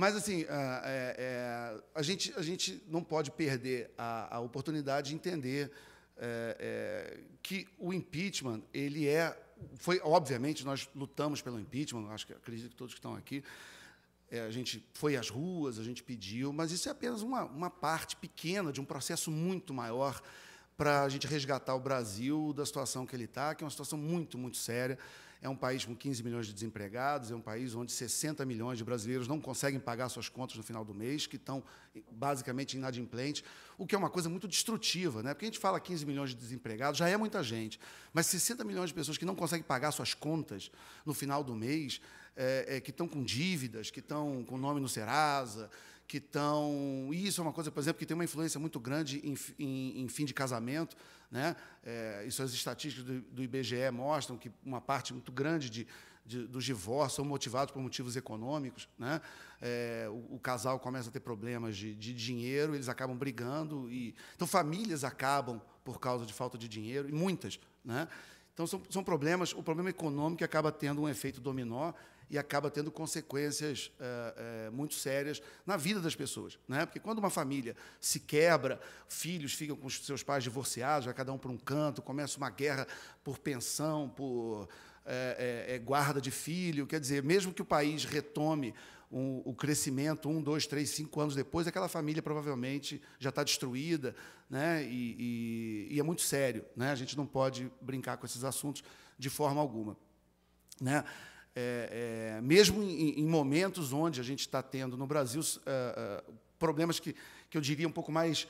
Mas, assim, a gente não pode perder a oportunidade de entender que o impeachment, foi, obviamente, nós lutamos pelo impeachment, acredito que todos que estão aqui, a gente foi às ruas, a gente pediu, mas isso é apenas uma parte pequena de um processo muito maior para a gente resgatar o Brasil da situação que ele está, que é uma situação muito, muito séria. É um país com 15 milhões de desempregados, é um país onde 60 milhões de brasileiros não conseguem pagar suas contas no final do mês, que estão basicamente inadimplentes, o que é uma coisa muito destrutiva, né? Porque a gente fala 15 milhões de desempregados, já é muita gente, mas 60 milhões de pessoas que não conseguem pagar suas contas no final do mês, que estão com dívidas, que estão com nome no Serasa, que estão... E isso é uma coisa, por exemplo, que tem uma influência muito grande em fim de casamento, né? Isso as estatísticas do IBGE mostram que uma parte muito grande dos divórcios são motivados por motivos econômicos, né? O casal começa a ter problemas de dinheiro, eles acabam brigando. Então, famílias acabam por causa de falta de dinheiro, e muitas, né? Então, são problemas... O problema econômico acaba tendo um efeito dominó e acaba tendo consequências muito sérias na vida das pessoas, né? Porque quando uma família se quebra, filhos ficam com os seus pais divorciados, vai cada um para um canto, começa uma guerra por pensão, por guarda de filho. Quer dizer, mesmo que o país retome o crescimento 1, 2, 3, 5 anos depois, aquela família provavelmente já está destruída, né? E é muito sério, né? A gente não pode brincar com esses assuntos de forma alguma, né? Mesmo em momentos onde a gente está tendo no Brasil problemas que eu diria um pouco mais,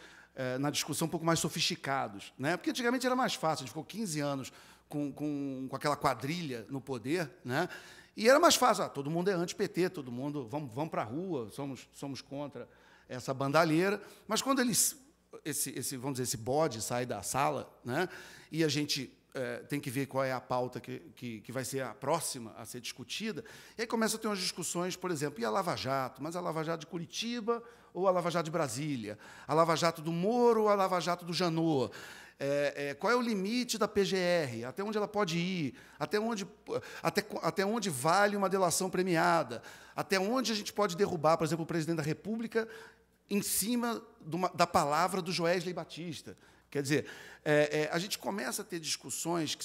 na discussão, um pouco mais sofisticados, né? Porque antigamente era mais fácil, a gente ficou 15 anos com aquela quadrilha no poder, né? E era mais fácil, todo mundo é anti-PT, todo mundo, vamos para a rua, somos contra essa bandalheira. Mas quando vamos dizer, esse bode sai da sala, né? E a gente tem que ver qual é a pauta que vai ser a próxima a ser discutida, e aí começa a ter umas discussões, por exemplo, e a Lava Jato? Mas a Lava Jato de Curitiba ou a Lava Jato de Brasília? A Lava Jato do Moro ou a Lava Jato do Janot? Qual é o limite da PGR? Até onde ela pode ir? Até onde vale uma delação premiada? Até onde a gente pode derrubar, por exemplo, o presidente da República em cima da palavra do Joesley Batista? Quer dizer, a gente começa a ter discussões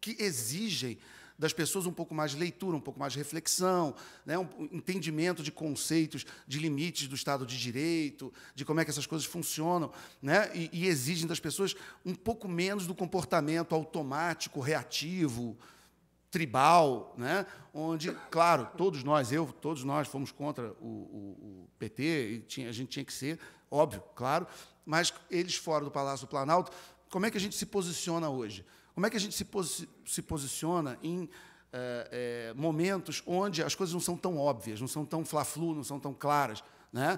que exigem das pessoas um pouco mais de leitura, um pouco mais de reflexão, né? Um entendimento de conceitos, de limites do Estado de Direito, de como é que essas coisas funcionam, né? E exigem das pessoas um pouco menos do comportamento automático, reativo, tribal, né? Onde, claro, todos nós fomos contra o PT, e a gente tinha que ser, óbvio, claro, mas eles fora do Palácio do Planalto, como é que a gente se posiciona hoje? Como é que a gente se posiciona em momentos onde as coisas não são tão óbvias, não são tão fla-flu, não são tão claras, né?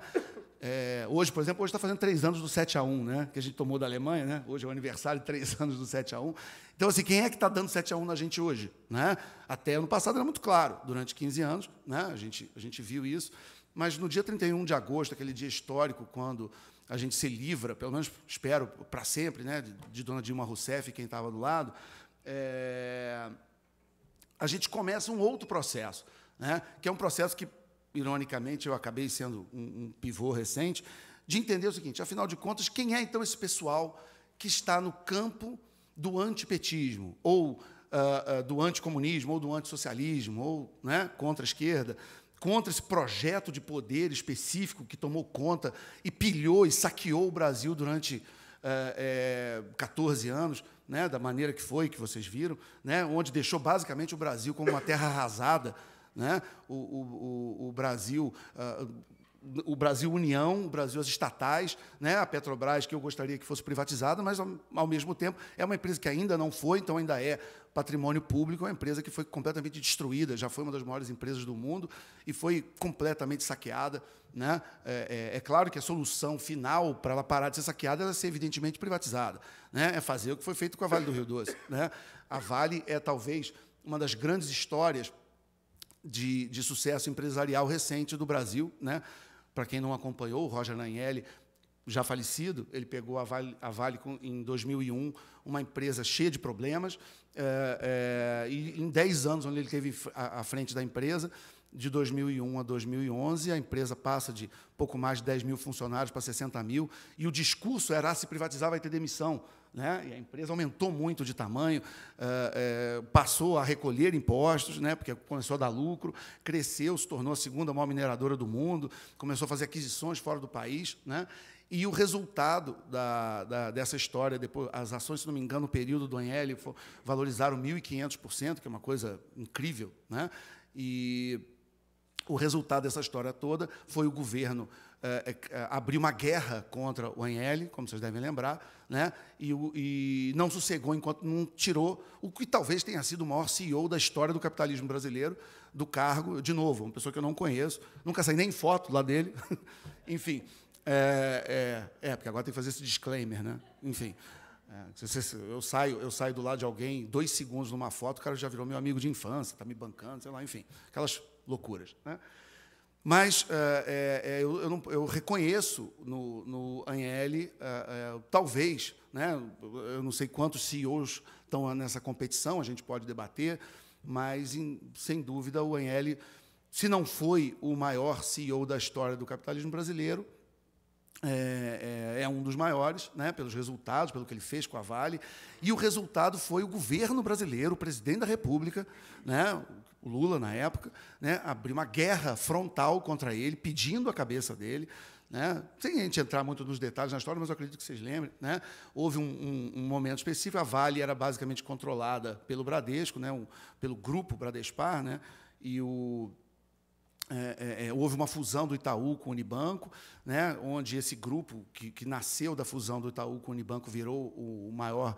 Hoje, por exemplo, está fazendo 3 anos do 7-1, né? Que a gente tomou da Alemanha, né? Hoje é o aniversário de 3 anos do 7-1. Então, assim, quem é que está dando 7-1 na gente hoje, né? Até ano passado era muito claro, durante 15 anos, né? A gente viu isso, mas no dia 31 de agosto, aquele dia histórico, quando a gente se livra, pelo menos espero, para sempre, né, de dona Dilma Rousseff, quem estava do lado, a gente começa um outro processo, né, que é um processo que, ironicamente, eu acabei sendo um pivô recente, de entender o seguinte: afinal de contas, quem é, então, esse pessoal que está no campo do antipetismo, ou do anticomunismo, ou do antissocialismo, ou, né, contra a esquerda, contra esse projeto de poder específico que tomou conta e pilhou e saqueou o Brasil durante 14 anos, né, da maneira que foi, que vocês viram, né, onde deixou basicamente o Brasil como uma terra arrasada, né, o Brasil União, o Brasil as estatais, né, a Petrobras, que eu gostaria que fosse privatizada, mas, ao mesmo tempo, é uma empresa que ainda não foi, então ainda é patrimônio público, é uma empresa que foi completamente destruída, já foi uma das maiores empresas do mundo e foi completamente saqueada, né? É claro que a solução final para ela parar de ser saqueada é ser, evidentemente, privatizada, né? É fazer o que foi feito com a Vale do Rio Doce, né? A Vale é, talvez, uma das grandes histórias de sucesso empresarial recente do Brasil, né? Para quem não acompanhou, o Roger Nanielli, já falecido, ele pegou a Vale em 2001, uma empresa cheia de problemas, e em 10 anos, onde ele esteve à frente da empresa, de 2001 a 2011, a empresa passa de pouco mais de 10 mil funcionários para 60 mil, e o discurso era: se privatizar vai ter demissão. Né? E a empresa aumentou muito de tamanho, passou a recolher impostos, né? Porque começou a dar lucro, cresceu, se tornou a segunda maior mineradora do mundo, começou a fazer aquisições fora do país. Né? E o resultado dessa história, depois, as ações, se não me engano, no período do ANEEL, valorizaram 1.500%, que é uma coisa incrível. Né? E o resultado dessa história toda foi o governo abrir uma guerra contra o ANEEL, como vocês devem lembrar, né? E não sossegou enquanto não tirou o que talvez tenha sido o maior CEO da história do capitalismo brasileiro do cargo, de novo, uma pessoa que eu não conheço, nunca saí nem foto lá dele, enfim, porque agora tem que fazer esse disclaimer, né? Enfim, eu saio do lado de alguém 2 segundos numa foto, o cara já virou meu amigo de infância, está me bancando, sei lá, enfim, aquelas loucuras. Né? Mas eu reconheço no ANEEL, talvez, né, eu não sei quantos CEOs estão nessa competição, a gente pode debater, mas, sem dúvida, o ANEEL, se não foi o maior CEO da história do capitalismo brasileiro, é um dos maiores, né, pelos resultados, pelo que ele fez com a Vale, e o resultado foi o governo brasileiro, o presidente da República, né, o Lula, na época, né, abriu uma guerra frontal contra ele, pedindo a cabeça dele, né, sem a gente entrar muito nos detalhes na história, mas eu acredito que vocês lembrem. Né, houve um momento específico, a Vale era basicamente controlada pelo Bradesco, né, pelo grupo Bradespar, né, e houve uma fusão do Itaú com o Unibanco, né, onde esse grupo, que nasceu da fusão do Itaú com o Unibanco, virou o maior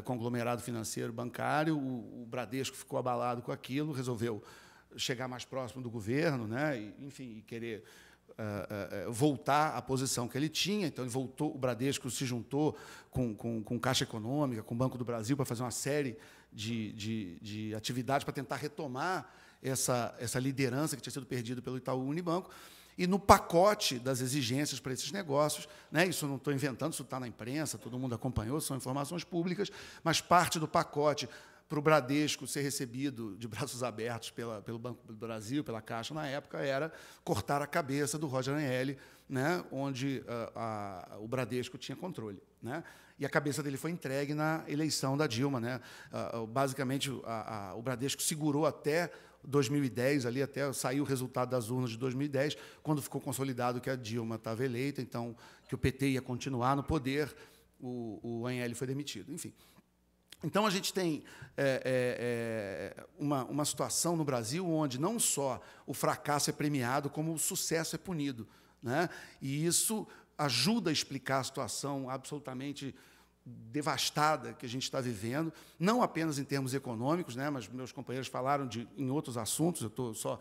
conglomerado financeiro bancário. O Bradesco ficou abalado com aquilo, resolveu chegar mais próximo do governo, né, e querer voltar à posição que ele tinha. Então, ele voltou, o Bradesco se juntou com Caixa Econômica, com o Banco do Brasil, para fazer uma série de atividades para tentar retomar essa liderança que tinha sido perdida pelo Itaú Unibanco. E no pacote das exigências para esses negócios, né, isso eu não estou inventando, isso está na imprensa, todo mundo acompanhou, são informações públicas, mas parte do pacote para o Bradesco ser recebido de braços abertos pelo Banco do Brasil, pela Caixa, na época, era cortar a cabeça do Roger ANEEL, né, onde o Bradesco tinha controle. Né, e a cabeça dele foi entregue na eleição da Dilma. Né, basicamente, o Bradesco segurou até 2010, ali até sair o resultado das urnas de 2010, quando ficou consolidado que a Dilma estava eleita, então que o PT ia continuar no poder, o ANEEL foi demitido. Enfim. Então, a gente tem uma situação no Brasil onde não só o fracasso é premiado, como o sucesso é punido. Né? E isso ajuda a explicar a situação absolutamente devastada que a gente está vivendo, não apenas em termos econômicos, né, mas meus companheiros falaram em outros assuntos, eu estou só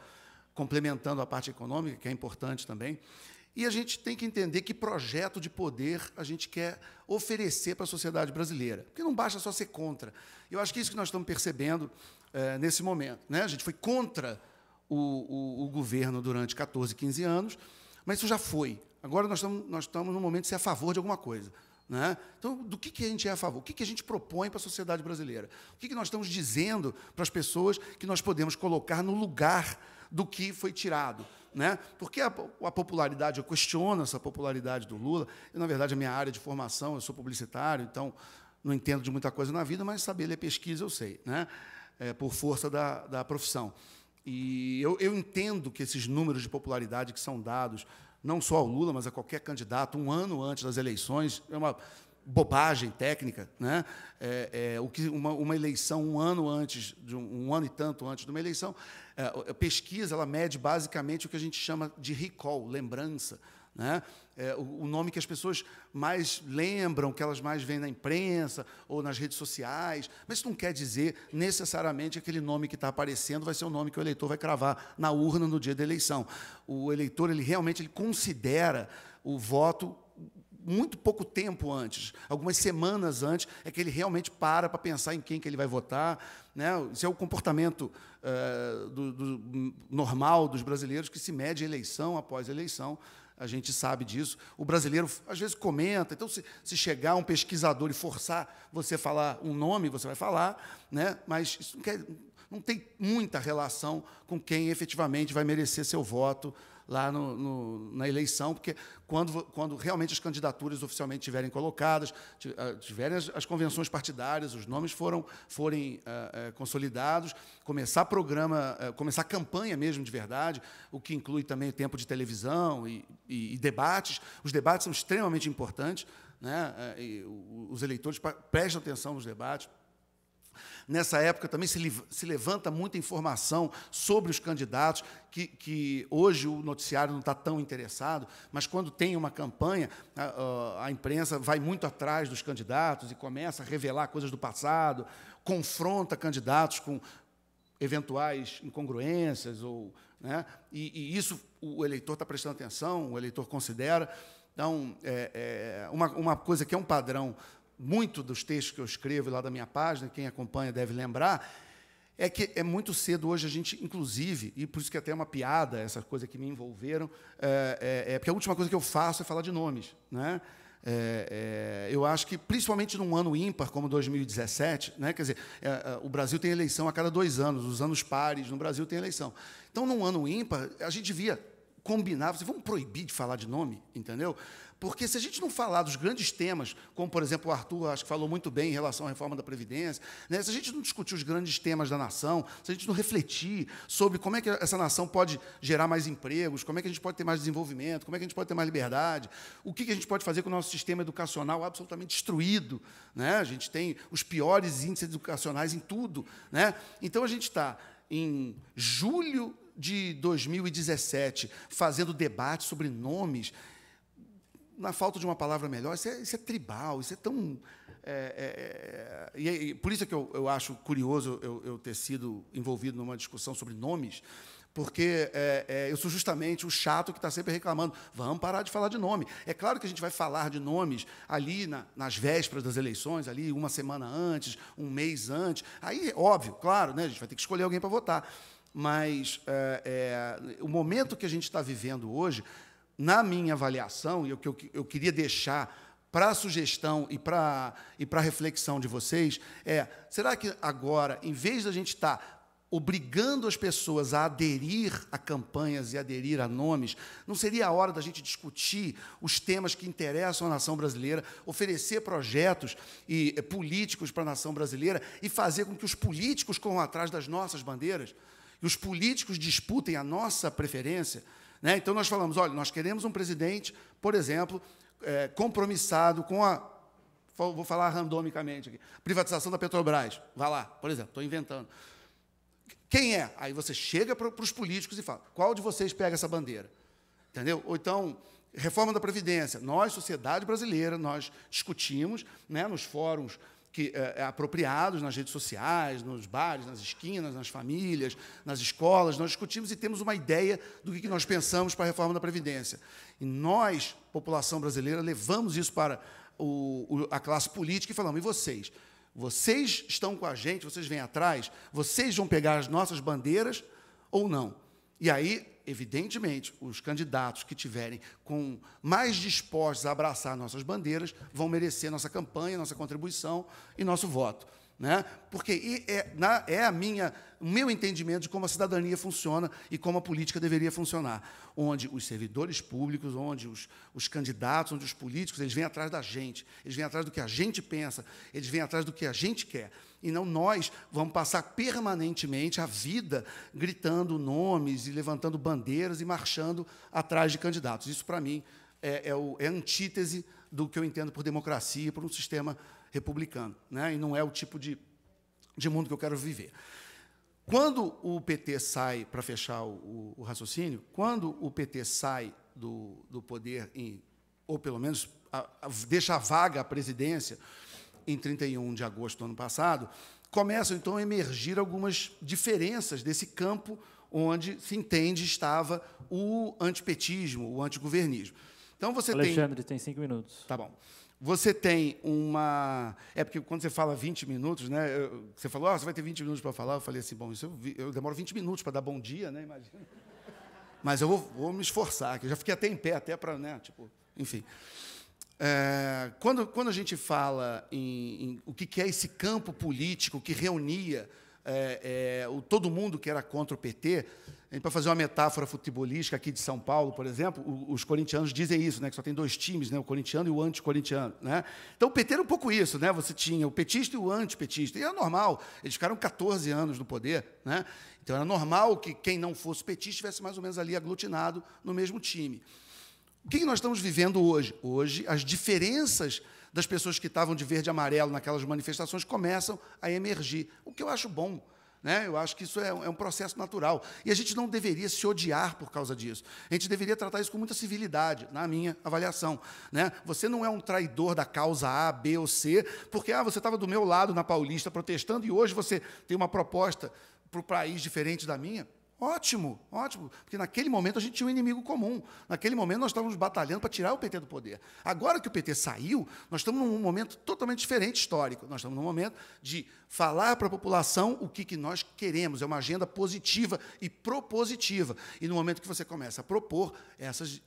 complementando a parte econômica, que é importante também. E a gente tem que entender que projeto de poder a gente quer oferecer para a sociedade brasileira, porque não basta só ser contra. Eu acho que é isso que nós estamos percebendo nesse momento. Né? A gente foi contra o governo durante 14, 15 anos, mas isso já foi. Agora nós estamos no momento de ser a favor de alguma coisa. Né? Então, do que a gente é a favor? O que a gente propõe para a sociedade brasileira? O que nós estamos dizendo para as pessoas que nós podemos colocar no lugar do que foi tirado? Né? Porque a popularidade, eu questiono essa popularidade do Lula. Na verdade, a minha área de formação, eu sou publicitário, então não entendo de muita coisa na vida, mas saber ler pesquisa eu sei, né? Por força da profissão. E eu entendo que esses números de popularidade que são dados não só ao Lula, mas a qualquer candidato, um ano antes das eleições, é uma bobagem técnica. Né? Uma eleição um ano antes, um ano e tanto antes de uma eleição, a pesquisa ela mede basicamente o que a gente chama de recall, lembrança. Né? O nome que as pessoas mais lembram, que elas mais veem na imprensa ou nas redes sociais, mas isso não quer dizer necessariamente que aquele nome que está aparecendo vai ser o nome que o eleitor vai cravar na urna no dia da eleição. O eleitor realmente considera o voto muito pouco tempo antes, algumas semanas antes, é que ele realmente para pensar em quem que ele vai votar. Né? Isso é o comportamento normal dos brasileiros, que se mede eleição após eleição. A gente sabe disso. O brasileiro, às vezes, comenta. Então, se chegar um pesquisador e forçar você a falar um nome, você vai falar, né? Mas isso não tem muita relação com quem efetivamente vai merecer seu voto lá na eleição, porque quando realmente as candidaturas oficialmente estiverem colocadas, tiverem as convenções partidárias, os nomes forem consolidados, começar programa, começar campanha mesmo de verdade, o que inclui também tempo de televisão e debates. Os debates são extremamente importantes, né? E os eleitores prestam atenção nos debates. Nessa época também se levanta muita informação sobre os candidatos, que hoje o noticiário não está tão interessado, mas quando tem uma campanha, a imprensa vai muito atrás dos candidatos e começa a revelar coisas do passado, confronta candidatos com eventuais incongruências, né? E isso o eleitor está prestando atenção, o eleitor considera. Então, uma coisa que é um padrão muito dos textos que eu escrevo lá da minha página, quem acompanha deve lembrar, é que é muito cedo hoje a gente, inclusive, e por isso que até é uma piada, essa coisa que me envolveram, porque a última coisa que eu faço é falar de nomes, né? Eu acho que, principalmente num ano ímpar, como 2017, né? Quer dizer, o Brasil tem eleição a cada 2 anos, os anos pares no Brasil tem eleição. Então, num ano ímpar, a gente devia combinar, vamos proibir de falar de nome, entendeu? Porque se a gente não falar dos grandes temas, como, por exemplo, o Arthur, acho que falou muito bem em relação à reforma da Previdência, né? Se a gente não discutir os grandes temas da nação, se a gente não refletir sobre como é que essa nação pode gerar mais empregos, como é que a gente pode ter mais desenvolvimento, como é que a gente pode ter mais liberdade, o que a gente pode fazer com o nosso sistema educacional absolutamente destruído, né? A gente tem os piores índices educacionais em tudo, né? Então, a gente está em julho de 2017 fazendo debate sobre nomes. Na falta de uma palavra melhor, isso é tribal, isso é tão... E por isso é que eu acho curioso eu ter sido envolvido numa discussão sobre nomes, porque eu sou justamente o chato que está sempre reclamando, vamos parar de falar de nome. É claro que a gente vai falar de nomes ali nas vésperas das eleições, ali uma semana antes, um mês antes. Aí, óbvio, claro, né, a gente vai ter que escolher alguém para votar. Mas o momento que a gente está vivendo hoje, na minha avaliação, e o que eu queria deixar para a sugestão e para a reflexão de vocês, será que agora, em vez da gente estar obrigando as pessoas a aderir a campanhas e aderir a nomes, não seria a hora da gente discutir os temas que interessam à nação brasileira, oferecer projetos políticos para a nação brasileira e fazer com que os políticos corram atrás das nossas bandeiras, e os políticos disputem a nossa preferência, né? Então, nós falamos, olha, nós queremos um presidente, por exemplo, compromissado com vou falar randomicamente aqui, privatização da Petrobras. Vai lá, por exemplo, estou inventando. Quem é? Aí você chega para os políticos e fala, qual de vocês pega essa bandeira? Entendeu? Ou então, reforma da Previdência. Nós, sociedade brasileira, nós discutimos, né, nos fóruns apropriados, nas redes sociais, nos bares, nas esquinas, nas famílias, nas escolas, nós discutimos e temos uma ideia do que nós pensamos para a reforma da Previdência. E nós, população brasileira, levamos isso para a classe política e falamos, e vocês? Vocês estão com a gente, vocês vêm atrás, vocês vão pegar as nossas bandeiras ou não? E aí, evidentemente, os candidatos que tiverem mais dispostos a abraçar nossas bandeiras vão merecer nossa campanha, nossa contribuição e nosso voto, né? Porque o meu entendimento de como a cidadania funciona e como a política deveria funcionar, onde os servidores públicos, onde os candidatos, onde os políticos, eles vêm atrás da gente, eles vêm atrás do que a gente pensa, eles vêm atrás do que a gente quer. E não nós vamos passar permanentemente a vida gritando nomes e levantando bandeiras e marchando atrás de candidatos. Isso, para mim, é a antítese do que eu entendo por democracia, por um sistema republicano, né? E não é o tipo de mundo que eu quero viver. Quando o PT sai, para fechar o raciocínio, quando o PT sai do poder, ou pelo menos deixa vaga a presidência, em 31 de agosto do ano passado, começam, então, a emergir algumas diferenças desse campo onde se entende estava o antipetismo, o antigovernismo. Então, Alexandre, tem 5 minutos. Tá bom. Você tem uma... porque quando você fala 20 minutos, né, você falou, você vai ter 20 minutos para falar, eu falei assim, bom, eu demoro 20 minutos para dar bom dia, né, imagina. Mas eu vou me esforçar, que eu já fiquei até em pé, até para, né, enfim... Quando a gente fala em o que é esse campo político que reunia todo mundo que era contra o PT. Para fazer uma metáfora futebolística aqui de São Paulo, por exemplo, os corintianos dizem isso, né, que só tem 2 times, né, o corintiano e o anticorintiano. Né? Então, o PT era um pouco isso. Né? Você tinha o petista e o antipetista. E era normal. Eles ficaram 14 anos no poder. Né? Então, era normal que quem não fosse petista estivesse mais ou menos ali aglutinado no mesmo time. O que nós estamos vivendo hoje? Hoje, as diferenças das pessoas que estavam de verde e amarelo naquelas manifestações começam a emergir, o que eu acho bom. Né? Eu acho que isso é um processo natural. E a gente não deveria se odiar por causa disso. A gente deveria tratar isso com muita civilidade, na minha avaliação. Né? Você não é um traidor da causa A, B ou C, porque você estava do meu lado na Paulista protestando e hoje você tem uma proposta para o país diferente da minha. Ótimo, ótimo, porque naquele momento a gente tinha um inimigo comum. Naquele momento nós estávamos batalhando para tirar o PT do poder. Agora que o PT saiu, nós estamos num momento totalmente diferente histórico. Nós estamos num momento de falar para a população o que nós queremos. É uma agenda positiva e propositiva. E no momento que você começa a propor, essas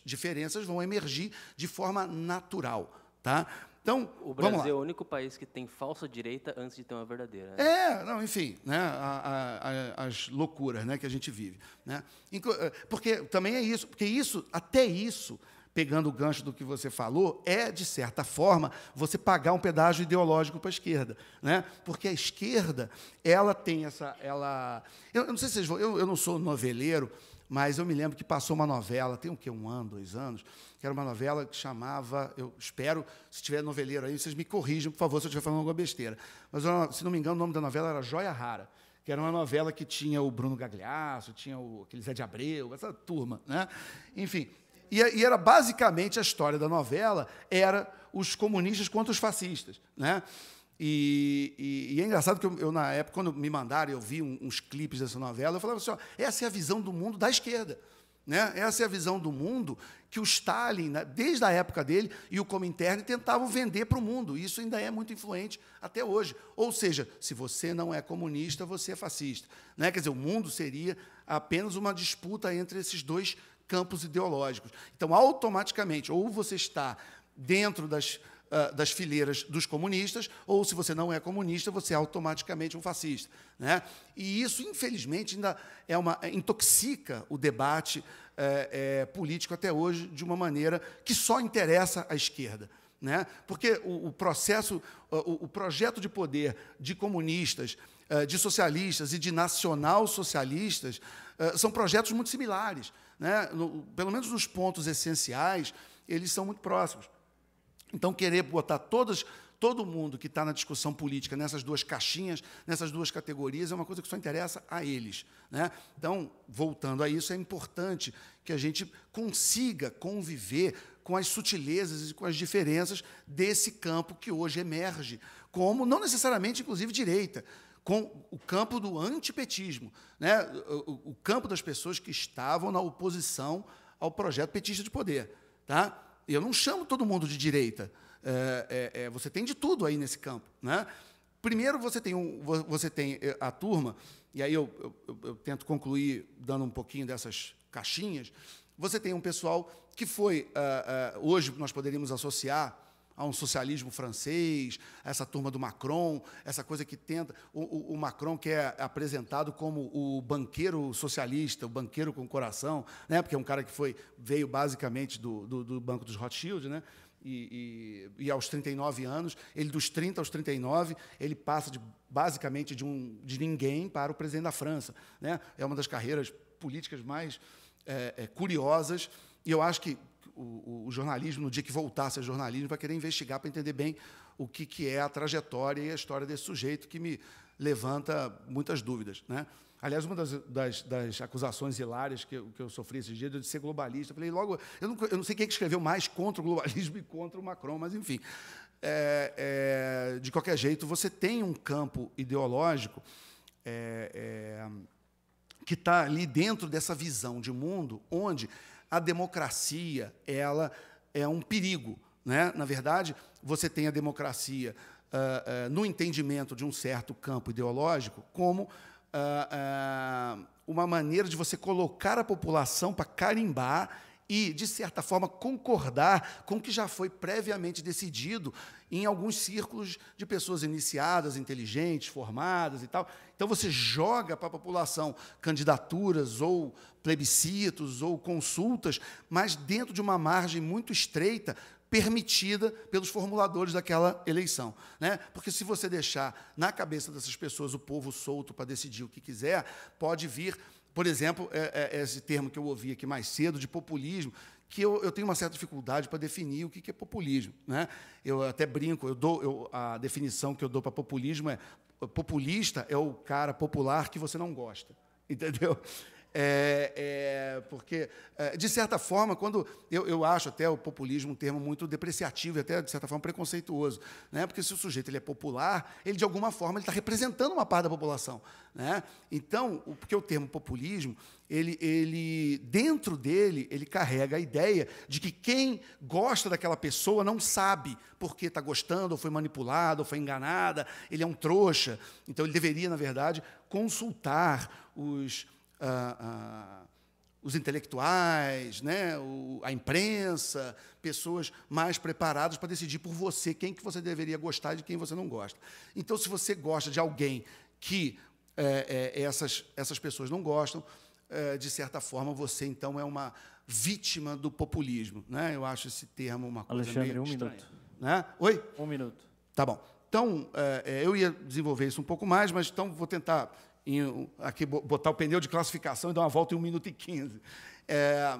diferenças vão emergir de forma natural. Tá? Então, o Brasil é o único país que tem falsa direita antes de ter uma verdadeira. Né? Não, enfim, né, as loucuras, né, que a gente vive. Né? Porque também é isso, porque até isso, pegando o gancho do que você falou, de certa forma, você pagar um pedágio ideológico para a esquerda. Né? Porque a esquerda, ela tem essa... Eu não sei se vocês vão... Eu não sou noveleiro, mas eu me lembro que passou uma novela, tem o quê? 1 ano, 2 anos, que era uma novela que chamava, eu espero, se tiver noveleiro aí, vocês me corrijam, por favor, se eu estiver falando alguma besteira. Mas, se não me engano, o nome da novela era Joia Rara, que era uma novela que tinha o Bruno Gagliasso, tinha aquele Zé de Abreu, essa turma. Né? Enfim, e era basicamente a história da novela, era os comunistas contra os fascistas. Né? E é engraçado que eu, na época, quando me mandaram, eu vi uns clipes dessa novela, eu falava assim, essa é a visão do mundo da esquerda. Né? Essa é a visão do mundo que o Stalin, né, desde a época dele, e o Comintern tentavam vender para o mundo. Isso ainda é muito influente até hoje. Ou seja, se você não é comunista, você é fascista. Né? Quer dizer, o mundo seria apenas uma disputa entre esses 2 campos ideológicos. Então, automaticamente, ou você está dentro das fileiras dos comunistas, ou, se você não é comunista, você é automaticamente um fascista. Né? E isso, infelizmente, ainda intoxica o debate político até hoje de uma maneira que só interessa à esquerda. Né? Porque o projeto de poder de comunistas, de socialistas e de nacional-socialistas são projetos muito similares. Né? Pelo menos nos pontos essenciais, eles são muito próximos. Então, querer botar todo mundo que está na discussão política nessas 2 caixinhas, nessas 2 categorias, é uma coisa que só interessa a eles. Né? Então, voltando a isso, é importante que a gente consiga conviver com as sutilezas e com as diferenças desse campo que hoje emerge, como, não necessariamente, inclusive, direita, com o campo do antipetismo, né? O campo das pessoas que estavam na oposição ao projeto petista de poder. Tá? Eu não chamo todo mundo de direita. Você tem de tudo aí nesse campo. Né? Primeiro, você tem a turma, e aí eu tento concluir dando um pouquinho dessas caixinhas. Você tem um pessoal que foi, hoje nós poderíamos associar a um socialismo francês, essa turma do Macron, essa coisa que tenta... O Macron, que é apresentado como o banqueiro socialista, o banqueiro com coração, né? Porque é um cara que veio basicamente do Banco dos Rothschild, né? E aos 39 anos, ele dos 30 aos 39, ele passa basicamente de ninguém para o presidente da França. Né? É uma das carreiras políticas mais curiosas, e eu acho que o jornalismo, no dia que voltar a ser jornalismo, vai querer investigar para entender bem o que é a trajetória e a história desse sujeito, que me levanta muitas dúvidas. Né? Aliás, uma das acusações hilárias que eu sofri esses dias de ser globalista, eu falei logo, eu não sei quem é que escreveu mais contra o globalismo e contra o Macron, mas, enfim, de qualquer jeito, você tem um campo ideológico que está ali dentro dessa visão de mundo, onde a democracia ela é um perigo. Né? Na verdade, você tem a democracia no entendimento de um certo campo ideológico como uma maneira de você colocar a população para carimbar e, de certa forma, concordar com o que já foi previamente decidido em alguns círculos de pessoas iniciadas, inteligentes, formadas e tal. Então, você joga para a população candidaturas ou plebiscitos ou consultas, mas dentro de uma margem muito estreita, permitida pelos formuladores daquela eleição, né? Porque se você deixar na cabeça dessas pessoas o povo solto para decidir o que quiser, pode vir, por exemplo, esse termo que eu ouvi aqui mais cedo, de populismo, que eu tenho uma certa dificuldade para definir o que é populismo, né? Eu até brinco, a definição que eu dou para populismo é: populista é o cara popular que você não gosta, entendeu? Porque, de certa forma, quando eu acho até o populismo um termo muito depreciativo e até, de certa forma, preconceituoso, né? Porque se o sujeito ele é popular, ele, de alguma forma, ele está representando uma parte da população, né? Então, porque o termo populismo, ele dentro dele, ele carrega a ideia de que quem gosta daquela pessoa não sabe por que está gostando, ou foi manipulado, ou foi enganada, ele é um trouxa. Então, ele deveria, na verdade, consultar os intelectuais, né, a imprensa, pessoas mais preparadas para decidir por você quem que você deveria gostar e de quem você não gosta. Então, se você gosta de alguém que essas pessoas não gostam, de certa forma, você, então, é uma vítima do populismo, né? Eu acho esse termo uma coisa Alexandre, meio estranha. minuto. Né? Oi? 1 minuto. Tá bom. Então, eu ia desenvolver isso um pouco mais, mas então vou tentar aqui botar o pneu de classificação e dar uma volta em 1 minuto e 15.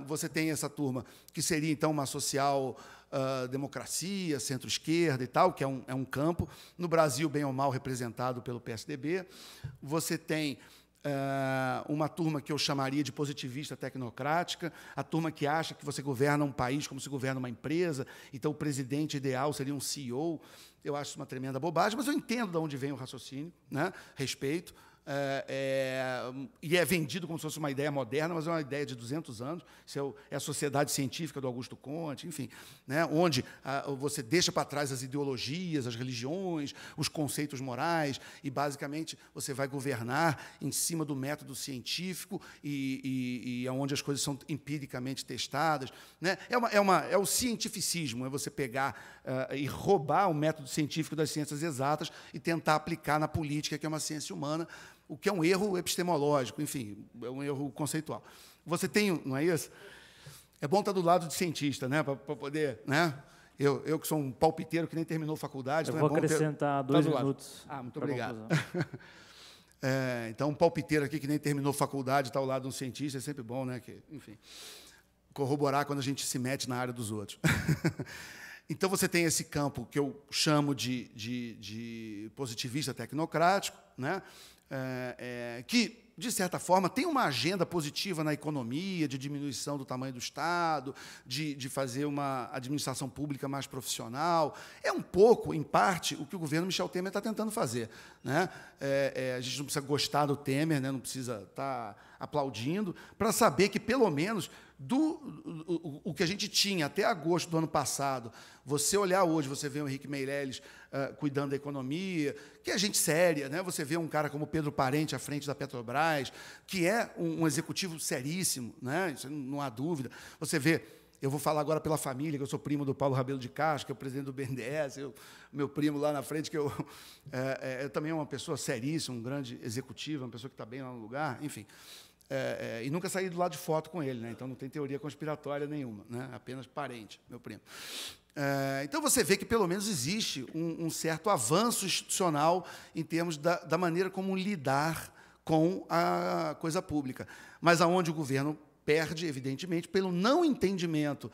Você tem essa turma que seria, então, uma social-democracia, centro-esquerda e tal, que é um campo, no Brasil, bem ou mal, representado pelo PSDB. Você tem uma turma que eu chamaria de positivista tecnocrática, a turma que acha que você governa um país como se governa uma empresa, então o presidente ideal seria um CEO. Eu acho isso uma tremenda bobagem, mas eu entendo de onde vem o raciocínio, né? Respeito. E é vendido como se fosse uma ideia moderna, mas é uma ideia de 200 anos. Isso é a sociedade científica do Augusto Comte, enfim, né, onde você deixa para trás as ideologias, as religiões, os conceitos morais, e, basicamente, você vai governar em cima do método científico e onde as coisas são empiricamente testadas, né? É o cientificismo, é você pegar e roubar o método científico das ciências exatas e tentar aplicar na política, que é uma ciência humana, o que é um erro epistemológico, enfim, é um erro conceitual. Você tem, não é isso? É bom estar do lado de cientista, né, para poder, né? Eu que sou um palpiteiro que nem terminou faculdade, Eu então vou acrescentar 2 minutos. Muito obrigado. Então, um palpiteiro aqui que nem terminou faculdade, está ao lado de um cientista, é sempre bom, né? Enfim, corroborar quando a gente se mete na área dos outros. Então, você tem esse campo que eu chamo de positivista tecnocrático, né? Que, de certa forma, tem uma agenda positiva na economia, de diminuição do tamanho do Estado, de fazer uma administração pública mais profissional. É um pouco, em parte, o que o governo Michel Temer está tentando fazer, né? A gente não precisa gostar do Temer, né? Não precisa estar aplaudindo, para saber que, pelo menos, o que a gente tinha até agosto do ano passado, você olhar hoje, você vê o Henrique Meirelles cuidando da economia, que é gente séria, né? Você vê um cara como Pedro Parente à frente da Petrobras, que é um executivo seríssimo, né? Isso não há dúvida. Você vê, eu vou falar agora pela família, que eu sou primo do Paulo Rabelo de Castro, que é o presidente do BNDES, meu primo lá na frente, que eu também é uma pessoa seríssima, um grande executivo, uma pessoa que está bem lá no lugar, enfim. E nunca saí do lado de foto com ele, né? Então não tem teoria conspiratória nenhuma, né? Apenas parente, meu primo. Então você vê que pelo menos existe um certo avanço institucional em termos da maneira como lidar com a coisa pública, mas aonde o governo perde, evidentemente, pelo não entendimento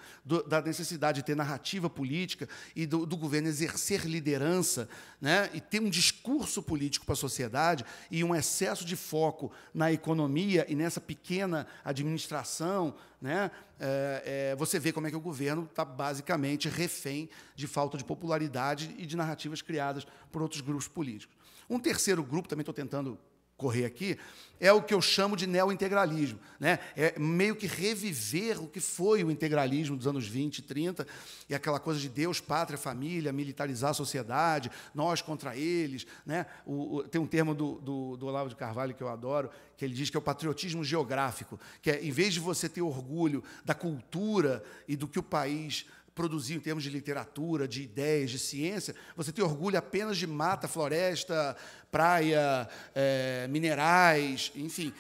da necessidade de ter narrativa política e do governo exercer liderança, né, e ter um discurso político para a sociedade e um excesso de foco na economia e nessa pequena administração, né, você vê como é que o governo está basicamente refém de falta de popularidade e de narrativas criadas por outros grupos políticos. Um terceiro grupo, também estou tentando correr aqui, é o que eu chamo de neointegralismo, né? É meio que reviver o que foi o integralismo dos anos 20 e 30, e aquela coisa de Deus, pátria, família, militarizar a sociedade, nós contra eles, né? Tem um termo do Olavo de Carvalho que eu adoro, que ele diz que é o patriotismo geográfico, que é, em vez de você ter orgulho da cultura e do que o país produzir em termos de literatura, de ideias, de ciência, você tem orgulho apenas de mata, floresta, praia, minerais, enfim.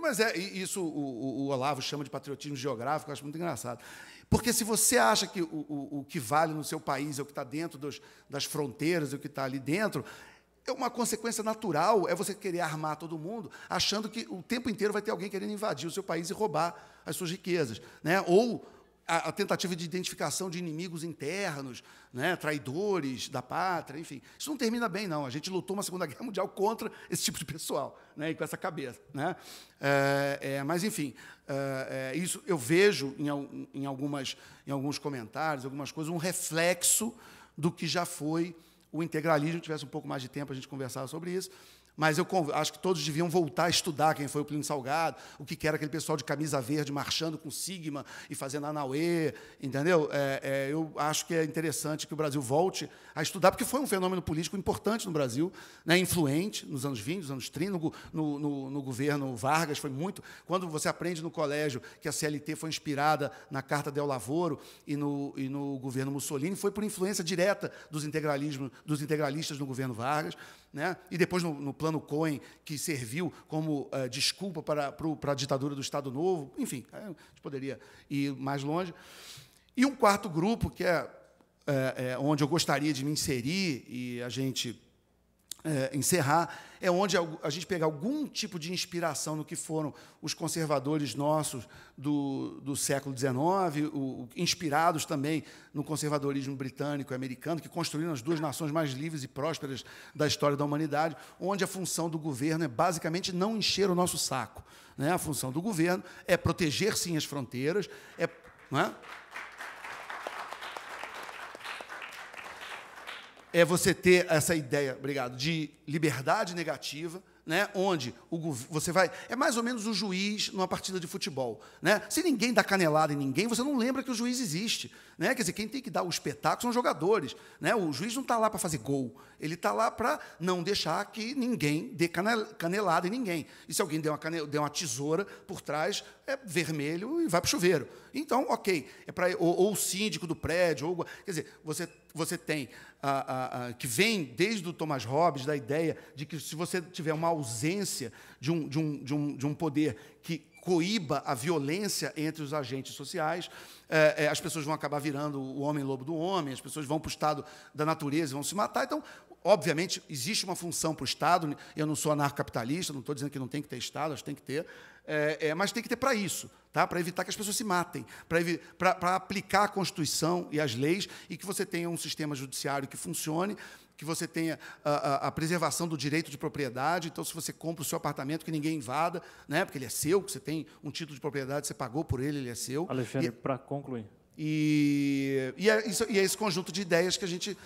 Mas isso o Olavo chama de patriotismo geográfico, eu acho muito engraçado. Porque se você acha que o que vale no seu país é o que está dentro das fronteiras, é o que está ali dentro, é uma consequência natural, é você querer armar todo mundo, achando que o tempo inteiro vai ter alguém querendo invadir o seu país e roubar as suas riquezas, né? Ou a tentativa de identificação de inimigos internos, né, traidores da pátria, enfim. Isso não termina bem, não. A gente lutou uma Segunda Guerra Mundial contra esse tipo de pessoal, né, e com essa cabeça, né? Mas, enfim, isso eu vejo em alguns comentários, algumas coisas, um reflexo do que já foi o integralismo. Se tivesse um pouco mais de tempo, a gente conversava sobre isso. Mas eu acho que todos deviam voltar a estudar quem foi o Plínio Salgado, o que era aquele pessoal de camisa verde marchando com sigma e fazendo Anauê, entendeu? Eu acho que é interessante que o Brasil volte a estudar, porque foi um fenômeno político importante no Brasil, né, influente nos anos 20, nos anos 30, no governo Vargas, foi muito. Quando você aprende no colégio que a CLT foi inspirada na Carta del Lavoro e no governo Mussolini, foi por influência direta dos integralistas no governo Vargas, né? E depois no Plano Cohen, que serviu como desculpa para a ditadura do Estado Novo. Enfim, a gente poderia ir mais longe. E um quarto grupo, que é onde eu gostaria de me inserir e a gente encerrar, é onde a gente pegar algum tipo de inspiração no que foram os conservadores nossos do século XIX, inspirados também no conservadorismo britânico e americano, que construíram as duas nações mais livres e prósperas da história da humanidade, onde a função do governo é basicamente não encher o nosso saco, né? A função do governo é proteger, sim, as fronteiras, não é? É você ter essa ideia, obrigado, de liberdade negativa, né, onde você vai... É mais ou menos o juiz numa partida de futebol, né? Se ninguém dá canelada em ninguém, você não lembra que o juiz existe, né? Quer dizer, quem tem que dar o espetáculo são os jogadores, né? O juiz não está lá para fazer gol, ele está lá para não deixar que ninguém dê canelada em ninguém. E se alguém der uma tesoura por trás, é vermelho e vai para o chuveiro. Então, ok, ou o síndico do prédio, quer dizer, você tem que vem desde o Thomas Hobbes, da ideia de que se você tiver uma ausência de um poder que coíba a violência entre os agentes sociais, as pessoas vão acabar virando o homem-lobo do homem, as pessoas vão para o estado da natureza e vão se matar. Então, obviamente, existe uma função para o Estado. Eu não sou anarcocapitalista, não estou dizendo que não tem que ter Estado, acho que tem que ter, mas tem que ter para isso, tá? Para evitar que as pessoas se matem, para aplicar a Constituição e as leis, e que você tenha um sistema judiciário que funcione, que você tenha a preservação do direito de propriedade. Então, se você compra o seu apartamento, que ninguém invada, né? Porque ele é seu, que você tem um título de propriedade, você pagou por ele, ele é seu. Alexandre, para concluir. E é esse conjunto de ideias que a gente,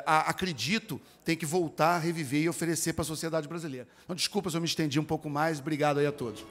acredito, tem que voltar, reviver e oferecer para a sociedade brasileira. Então, desculpa se eu me estendi um pouco mais. Obrigado aí a todos.